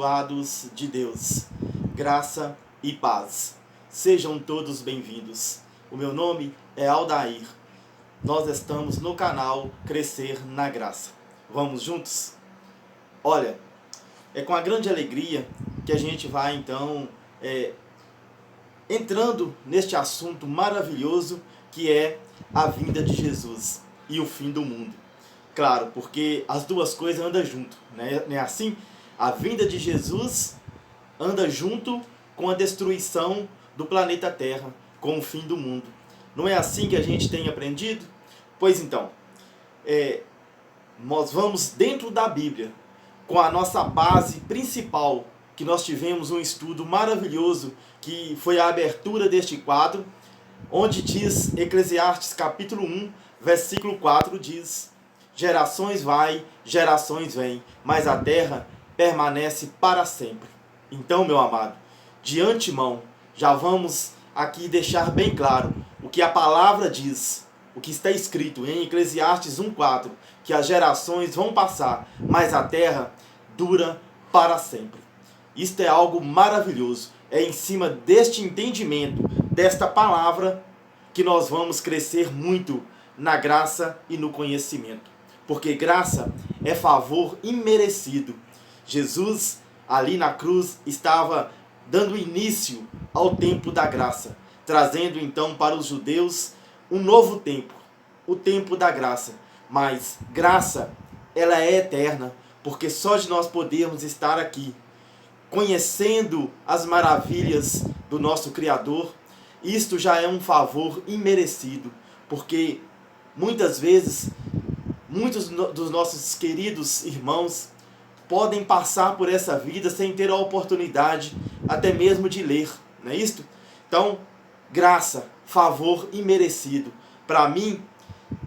abençoados de Deus, graça e paz. Sejam todos bem-vindos. O meu nome é Aldair. Nós estamos no canal Crescer na Graça. Vamos juntos? Olha, é com a grande alegria que a gente vai então entrando neste assunto maravilhoso que é a vinda de Jesus e o fim do mundo. Claro, porque as duas coisas andam junto, né? Não é assim? A vinda de Jesus anda junto com a destruição do planeta Terra, com o fim do mundo. Não é assim que a gente tem aprendido? Pois então, nós vamos dentro da Bíblia, com a nossa base principal, que nós tivemos um estudo maravilhoso, que foi a abertura deste quadro, onde diz, Eclesiastes capítulo 1, versículo 4, diz: gerações vai, gerações vêm, mas a terra permanece para sempre. Então, meu amado, de antemão, já vamos aqui deixar bem claro o que a palavra diz, o que está escrito em Eclesiastes 1,4, que as gerações vão passar, mas a terra dura para sempre. Isto é algo maravilhoso. É em cima deste entendimento, desta palavra, que nós vamos crescer muito na graça e no conhecimento. Porque graça é favor imerecido. Jesus, ali na cruz, estava dando início ao tempo da graça, trazendo então para os judeus um novo tempo, o tempo da graça. Mas graça, ela é eterna, porque só de nós podermos estar aqui, conhecendo as maravilhas do nosso Criador, isto já é um favor imerecido, porque muitas vezes, muitos dos nossos queridos irmãos podem passar por essa vida sem ter a oportunidade até mesmo de ler, não é isto? Então, graça, favor imerecido. Para mim,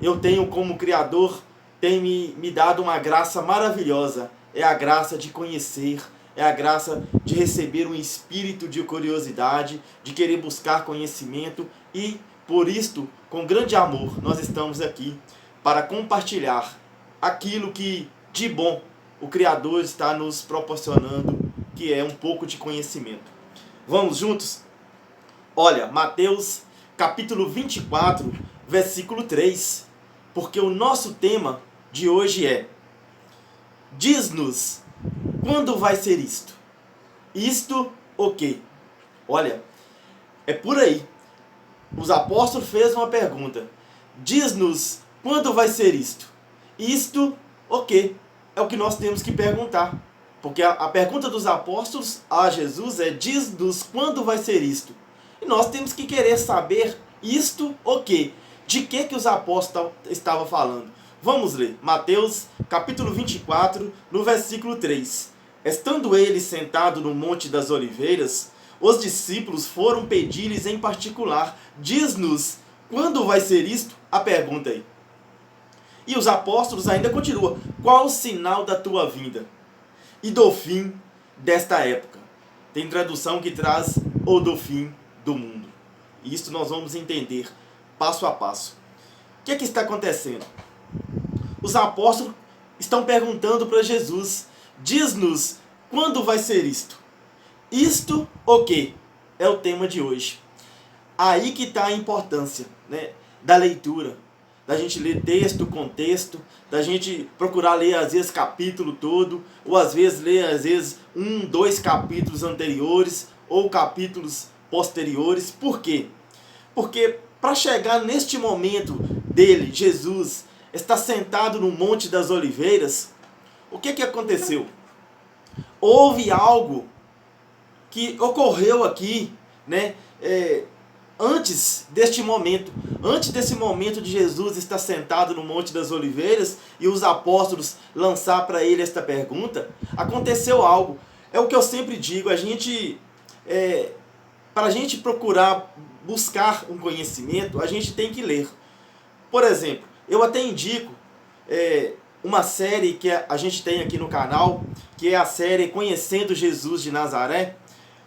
eu tenho como Criador, tem me dado uma graça maravilhosa. É a graça de conhecer, é a graça de receber um espírito de curiosidade, de querer buscar conhecimento e, por isto, com grande amor, nós estamos aqui para compartilhar aquilo que de bom o Criador está nos proporcionando, que é um pouco de conhecimento. Vamos juntos? Olha, Mateus capítulo 24, versículo 3, porque o nosso tema de hoje é: diz-nos, quando vai ser isto? Isto o quê? Olha, é por aí. Os apóstolos fez uma pergunta: diz-nos, quando vai ser isto? Isto o quê? É o que nós temos que perguntar. Porque a pergunta dos apóstolos a Jesus é: diz-nos quando vai ser isto? E nós temos que querer saber isto o quê? De que os apóstolos estavam falando? Vamos ler. Mateus capítulo 24, no versículo 3. Estando ele sentado no Monte das Oliveiras, os discípulos foram pedir-lhes em particular: diz-nos quando vai ser isto? A pergunta aí. E os apóstolos ainda continuam: qual o sinal da tua vinda e do fim desta época? Tem tradução que traz ou do fim do mundo. E isso nós vamos entender passo a passo. O que é que está acontecendo? Os apóstolos estão perguntando para Jesus: diz-nos quando vai ser isto? Isto o quê? É o tema de hoje. Aí que está a importância, né, da leitura. Da gente ler texto, contexto, da gente procurar ler às vezes capítulo todo, ou às vezes ler às vezes 2 capítulos anteriores, ou capítulos posteriores. Por quê? Porque para chegar neste momento dele, Jesus, está sentado no Monte das Oliveiras, o que aconteceu? Houve algo que ocorreu aqui, né? Antes desse momento de Jesus estar sentado no Monte das Oliveiras e os apóstolos lançar para ele esta pergunta, aconteceu algo. É o que eu sempre digo, para a gente procurar buscar um conhecimento, a gente tem que ler. Por exemplo, eu até indico uma série que a gente tem aqui no canal, que é a série Conhecendo Jesus de Nazaré.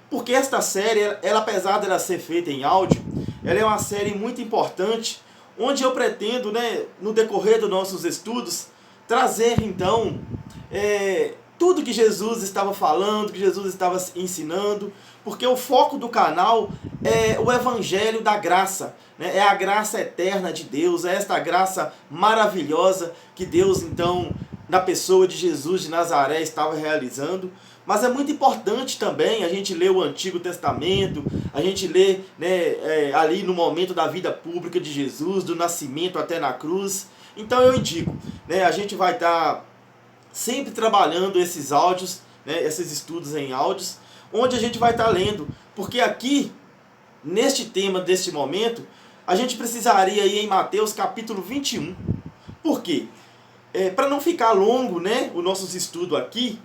Porque esta série, ela, apesar de ela ser feita em áudio, ela é uma série muito importante, onde eu pretendo, né, no decorrer dos nossos estudos, trazer então tudo que Jesus estava falando, que Jesus estava ensinando, porque o foco do canal é o Evangelho da graça, né? É a graça eterna de Deus, é esta graça maravilhosa que Deus, então, na pessoa de Jesus de Nazaré, estava realizando. Mas é muito importante também a gente ler o Antigo Testamento, a gente ler, né, ali no momento da vida pública de Jesus, do nascimento até na cruz. Então eu indico, né, a gente vai estar sempre trabalhando esses áudios, né, esses estudos em áudios, onde a gente vai estar lendo, porque aqui, neste tema, deste momento, a gente precisaria ir em Mateus capítulo 21. Por quê? Para não ficar longo, né, o nosso estudo aqui,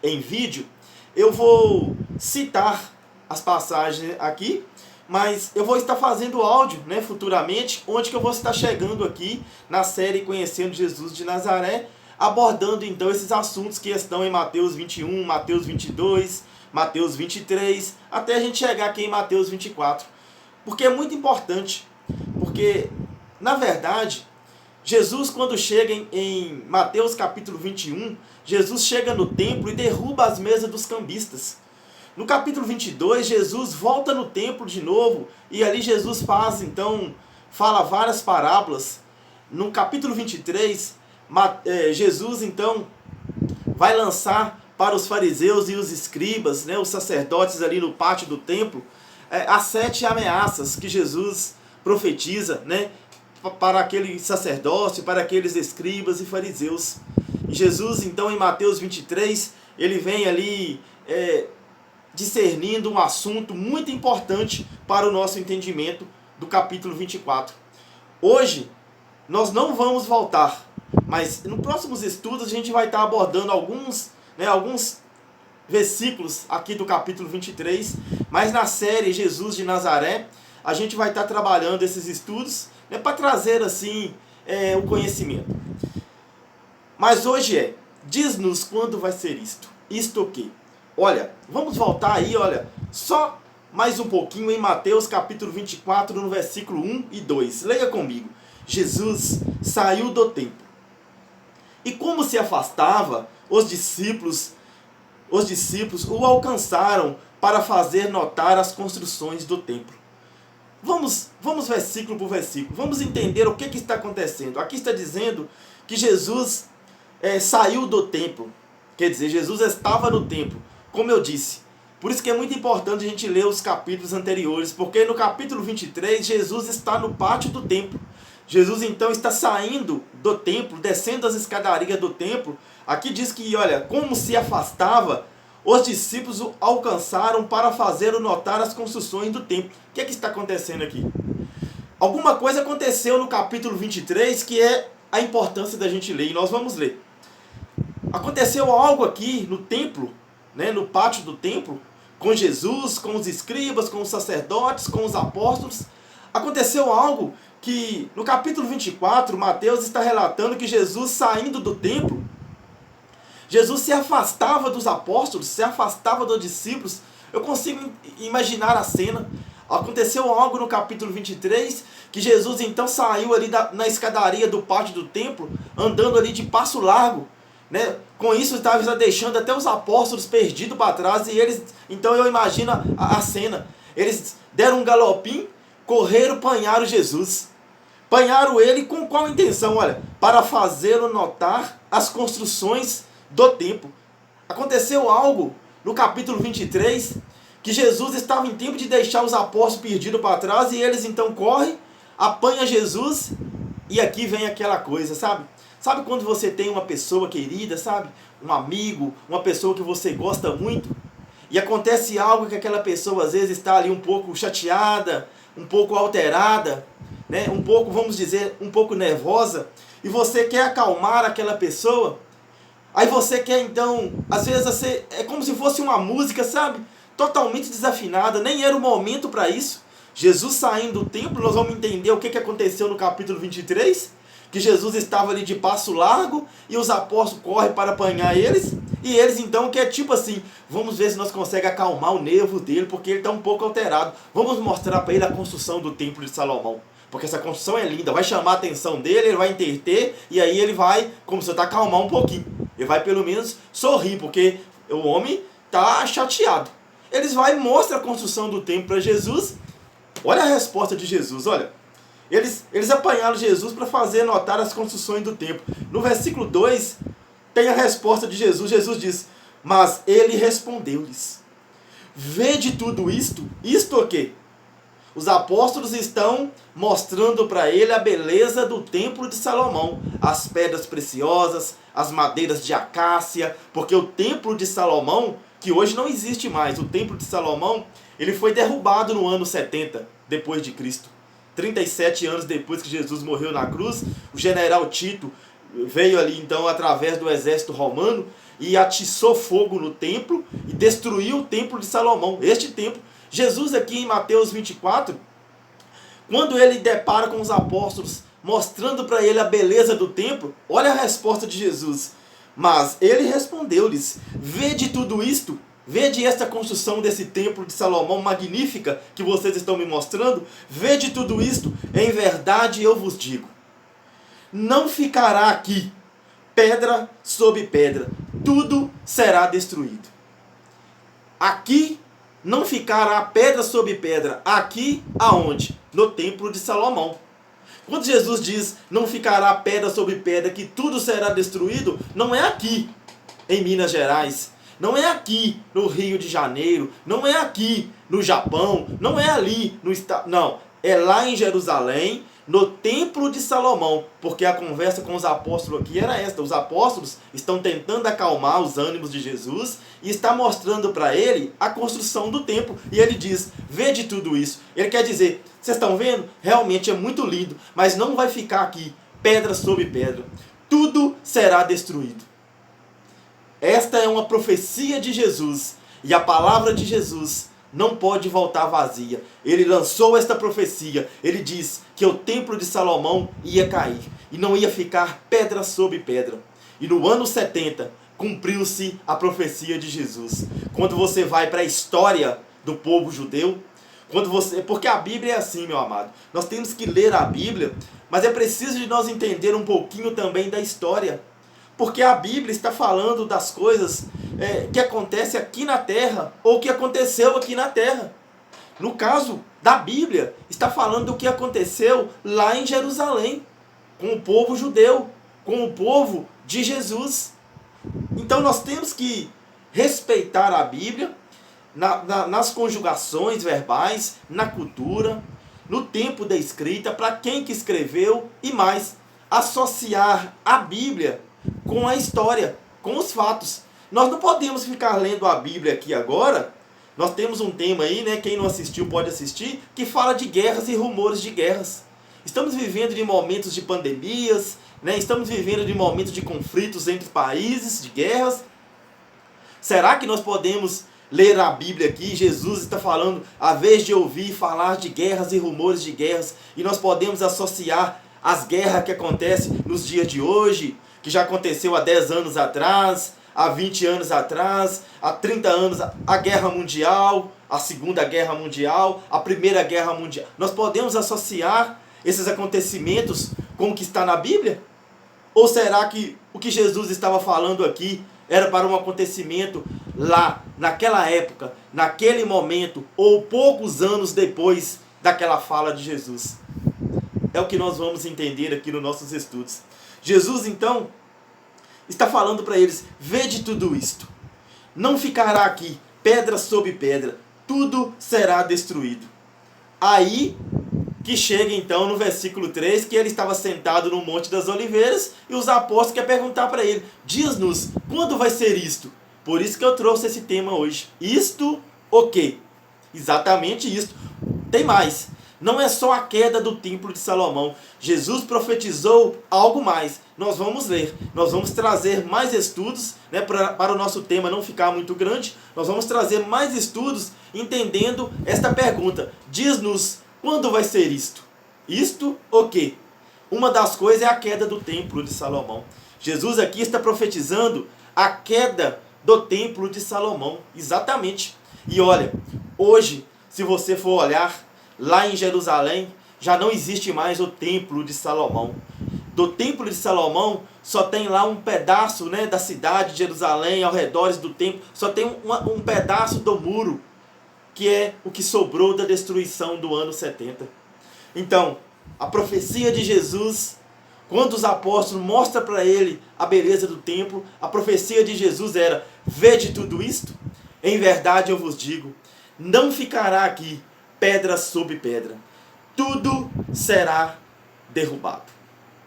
em vídeo, eu vou citar as passagens aqui, mas eu vou estar fazendo áudio, né, futuramente, onde que eu vou estar chegando aqui na série Conhecendo Jesus de Nazaré, abordando então esses assuntos que estão em Mateus 21, Mateus 22, Mateus 23, até a gente chegar aqui em Mateus 24. Porque é muito importante, porque, na verdade, Jesus, quando chega em Mateus capítulo 21, Jesus chega no templo e derruba as mesas dos cambistas. No capítulo 22, Jesus volta no templo de novo, e ali Jesus fala várias parábolas. No capítulo 23, Jesus então vai lançar para os fariseus e os escribas, né, os sacerdotes ali no pátio do templo, as 7 ameaças que Jesus profetiza, né, para aquele sacerdócio, para aqueles escribas e fariseus. E Jesus, então, em Mateus 23, ele vem ali discernindo um assunto muito importante para o nosso entendimento do capítulo 24. Hoje, nós não vamos voltar, mas nos próximos estudos a gente vai estar abordando alguns versículos aqui do capítulo 23, mas na série Jesus de Nazaré, a gente vai estar trabalhando esses estudos, né, para trazer assim o conhecimento. Mas hoje diz-nos quando vai ser isto. Isto o quê? Olha, vamos voltar aí, olha, só mais um pouquinho em Mateus capítulo 24, no versículo 1 e 2. Leia comigo. Jesus saiu do templo. E como se afastava, os discípulos o alcançaram para fazer notar as construções do templo. Vamos versículo por versículo. Vamos entender o que está acontecendo. Aqui está dizendo que Jesus saiu do templo. Quer dizer, Jesus estava no templo, como eu disse. Por isso que é muito importante a gente ler os capítulos anteriores, porque no capítulo 23, Jesus está no pátio do templo. Jesus então está saindo do templo, descendo as escadarias do templo. Aqui diz que, olha, como se afastava, os discípulos o alcançaram para fazer notar as construções do templo. O que está acontecendo aqui? Alguma coisa aconteceu no capítulo 23 que é a importância da gente ler, e nós vamos ler. Aconteceu algo aqui no templo, né, no pátio do templo, com Jesus, com os escribas, com os sacerdotes, com os apóstolos. Aconteceu algo que no capítulo 24, Mateus está relatando que Jesus, saindo do templo, Jesus se afastava dos apóstolos, se afastava dos discípulos. Eu consigo imaginar a cena. Aconteceu algo no capítulo 23, que Jesus então saiu ali na escadaria do pátio do templo, andando ali de passo largo, né? Com isso estava deixando até os apóstolos perdidos para trás, e eles, então eu imagino a cena. Eles deram um galopim, correram, apanharam Jesus. Apanharam ele com qual intenção? Olha, para fazê-lo notar as construções do templo. Aconteceu algo no capítulo 23, que Jesus estava em tempo de deixar os apóstolos perdidos para trás, e eles então correm, apanham Jesus, e aqui vem aquela coisa, sabe? Sabe quando você tem uma pessoa querida, sabe? Um amigo, uma pessoa que você gosta muito, e acontece algo que aquela pessoa às vezes está ali um pouco chateada, um pouco alterada, né? Um pouco, vamos dizer, um pouco nervosa, e você quer acalmar aquela pessoa. Aí você quer então, às vezes é como se fosse uma música, sabe? Totalmente desafinada, nem era o momento para isso. Jesus saindo do templo, nós vamos entender o que aconteceu no capítulo 23, que Jesus estava ali de passo largo, e os apóstolos correm para apanhar eles, e eles então, que é tipo assim, vamos ver se nós conseguimos acalmar o nervo dele, porque ele está um pouco alterado. Vamos mostrar para ele a construção do templo de Salomão, porque essa construção é linda, vai chamar a atenção dele, ele vai entreter, e aí ele vai, como se eu acalmar um pouquinho. Ele vai pelo menos sorrir, porque o homem está chateado. Eles vão e mostram a construção do templo para Jesus. Olha a resposta de Jesus, olha. Eles apanharam Jesus para fazer notar as construções do templo. No versículo 2, tem a resposta de Jesus. Jesus diz, mas ele respondeu-lhes, vede tudo isto? Isto o quê? Os apóstolos estão mostrando para ele a beleza do templo de Salomão. As pedras preciosas, as madeiras de acácia, porque o templo de Salomão, que hoje não existe mais, o templo de Salomão, ele foi derrubado no ano 70 depois de Cristo. 37 anos depois que Jesus morreu na cruz, o general Tito veio ali então através do exército romano e atiçou fogo no templo e destruiu o templo de Salomão. Este templo, Jesus aqui em Mateus 24, quando ele depara com os apóstolos, mostrando para ele a beleza do templo, olha a resposta de Jesus. Mas ele respondeu-lhes, vede tudo isto? Vede esta construção desse templo de Salomão magnífica que vocês estão me mostrando? Vede tudo isto? Em verdade eu vos digo, não ficará aqui pedra sobre pedra, tudo será destruído. Aqui não ficará pedra sobre pedra, aqui aonde? No templo de Salomão. Quando Jesus diz, não ficará pedra sobre pedra, que tudo será destruído, não é aqui em Minas Gerais, não é aqui no Rio de Janeiro, não é aqui no Japão, não é ali no estado, não, é lá em Jerusalém, no templo de Salomão, porque a conversa com os apóstolos aqui era esta. Os apóstolos estão tentando acalmar os ânimos de Jesus e está mostrando para ele a construção do templo. E ele diz, vede tudo isso. Ele quer dizer, vocês estão vendo? Realmente é muito lindo, mas não vai ficar aqui pedra sobre pedra. Tudo será destruído. Esta é uma profecia de Jesus e a palavra de Jesus não pode voltar vazia. Ele lançou esta profecia. Ele diz que o templo de Salomão ia cair e não ia ficar pedra sobre pedra. E no ano 70 cumpriu-se a profecia de Jesus. Quando você vai para a história do povo judeu, porque a Bíblia é assim, meu amado. Nós temos que ler a Bíblia, mas é preciso de nós entender um pouquinho também da história. Porque a Bíblia está falando das coisas que acontecem aqui na terra, ou que aconteceu aqui na terra. No caso da Bíblia, está falando do que aconteceu lá em Jerusalém, com o povo judeu, com o povo de Jesus. Então nós temos que respeitar a Bíblia, nas conjugações verbais, na cultura, no tempo da escrita, para quem que escreveu e mais, associar a Bíblia com a história, com os fatos. Nós não podemos ficar lendo a Bíblia aqui agora. Nós temos um tema aí, né? Quem não assistiu pode assistir, que fala de guerras e rumores de guerras. Estamos vivendo de momentos de pandemias, né? Estamos vivendo de momentos de conflitos entre países, de guerras. Será que nós podemos ler a Bíblia aqui? Jesus está falando, a vez de ouvir falar de guerras e rumores de guerras, e nós podemos associar as guerras que acontecem nos dias de hoje, que já aconteceu há 10 anos atrás, há 20 anos atrás, há 30 anos, a Guerra Mundial, a Segunda Guerra Mundial, a Primeira Guerra Mundial. Nós podemos associar esses acontecimentos com o que está na Bíblia? Ou será que o que Jesus estava falando aqui era para um acontecimento lá, naquela época, naquele momento, ou poucos anos depois daquela fala de Jesus? É o que nós vamos entender aqui nos nossos estudos. Jesus, então, está falando para eles, vede tudo isto. Não ficará aqui pedra sobre pedra, tudo será destruído. Aí que chega então no versículo 3, que ele estava sentado no Monte das Oliveiras, e os apóstolos querem perguntar para ele, diz-nos, quando vai ser isto? Por isso que eu trouxe esse tema hoje. Isto o quê? Exatamente isto. Tem mais. Não é só a queda do templo de Salomão. Jesus profetizou algo mais. Nós vamos ler. Nós vamos trazer mais estudos, né, para o nosso tema não ficar muito grande. Nós vamos trazer mais estudos entendendo esta pergunta. Diz-nos quando vai ser isto? Isto o quê? Uma das coisas é a queda do templo de Salomão. Jesus aqui está profetizando a queda do templo de Salomão. Exatamente. E olha, hoje, se você for olhar, lá em Jerusalém, já não existe mais o templo de Salomão. do Templo de Salomão, só tem lá um pedaço, né, da cidade de Jerusalém, ao redor do templo, só tem um pedaço do muro, que é o que sobrou da destruição do ano 70. Então, a profecia de Jesus, quando os apóstolos mostram para ele a beleza do templo, a profecia de Jesus era: vede tudo isto? Em verdade eu vos digo, não ficará aqui pedra sobre pedra. Tudo será derrubado.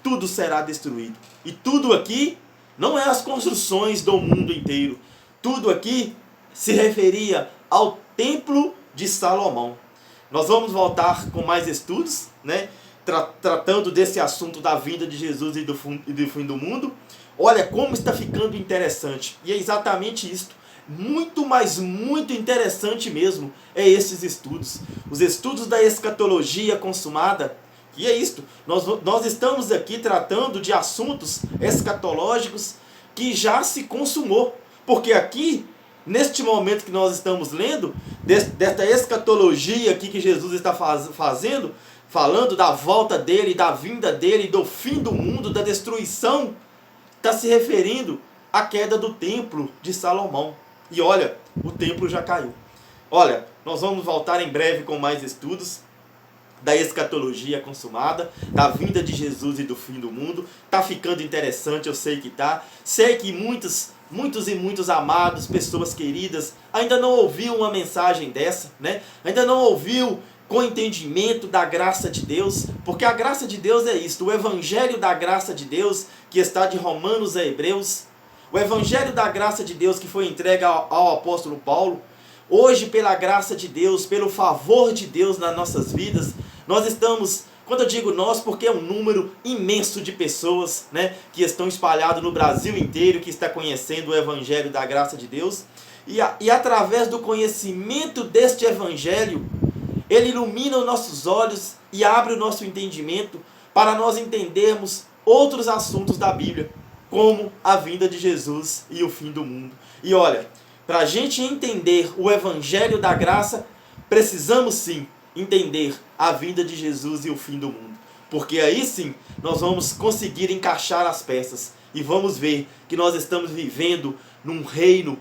Tudo será destruído. E tudo aqui não é as construções do mundo inteiro. Tudo aqui se referia ao Templo de Salomão. Nós vamos voltar com mais estudos, né? Tratando desse assunto da vinda de Jesus e do fim do mundo. Olha como está ficando interessante. E é exatamente isto. Muito, mas muito interessante mesmo é esses estudos. Os estudos da escatologia consumada. E é isto. Nós estamos aqui tratando de assuntos escatológicos que já se consumou. Porque aqui, neste momento que nós estamos lendo, desta escatologia aqui que Jesus está fazendo, falando da volta dele, da vinda dele, do fim do mundo, da destruição, está se referindo à queda do templo de Salomão. E olha, o templo já caiu. Olha, nós vamos voltar em breve com mais estudos da escatologia consumada, da vinda de Jesus e do fim do mundo. Tá ficando interessante, eu sei que tá. Sei que muitos amados, pessoas queridas, ainda não ouviu uma mensagem dessa, né? Ainda não ouviu com entendimento da graça de Deus, porque a graça de Deus é isto, o evangelho da graça de Deus, que está de Romanos a Hebreus, o evangelho da graça de Deus que foi entregue ao apóstolo Paulo. Hoje, pela graça de Deus, pelo favor de Deus nas nossas vidas, nós estamos, quando eu digo nós, porque é um número imenso de pessoas, né, que estão espalhados no Brasil inteiro, que está conhecendo o evangelho da graça de Deus, e através do conhecimento deste evangelho, ele ilumina os nossos olhos e abre o nosso entendimento para nós entendermos outros assuntos da Bíblia, como a vinda de Jesus e o fim do mundo. E olha, para a gente entender o evangelho da graça, precisamos sim entender a vinda de Jesus e o fim do mundo. Porque aí sim nós vamos conseguir encaixar as peças e vamos ver que nós estamos vivendo num reino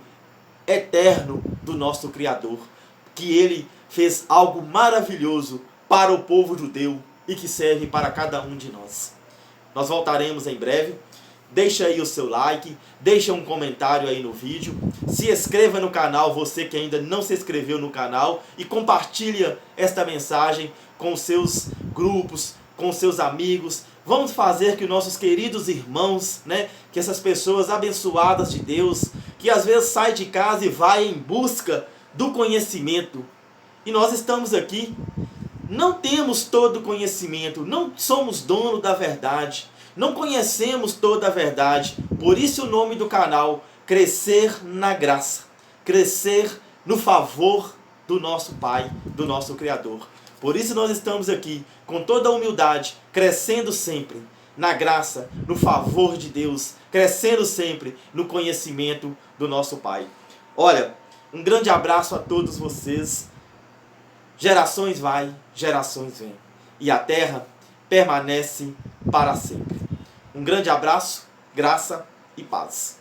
eterno do nosso Criador. Que Ele fez algo maravilhoso para o povo judeu e que serve para cada um de nós. Nós voltaremos em breve. Deixa aí o seu like, deixa um comentário aí no vídeo, se inscreva no canal, você que ainda não se inscreveu no canal, e compartilha esta mensagem com seus grupos, com seus amigos. Vamos fazer que nossos queridos irmãos, né, que essas pessoas abençoadas de Deus, que às vezes saem de casa e vai em busca do conhecimento. E nós estamos aqui, não temos todo o conhecimento, não somos dono da verdade. Não conhecemos toda a verdade, por isso o nome do canal, Crescer na Graça, crescer no favor do nosso Pai, do nosso Criador. Por isso nós estamos aqui, com toda a humildade, crescendo sempre na graça, no favor de Deus, crescendo sempre no conhecimento do nosso Pai. Olha, um grande abraço a todos vocês. Gerações vai, gerações vêm. E a terra permanece para sempre. Um grande abraço, graça e paz.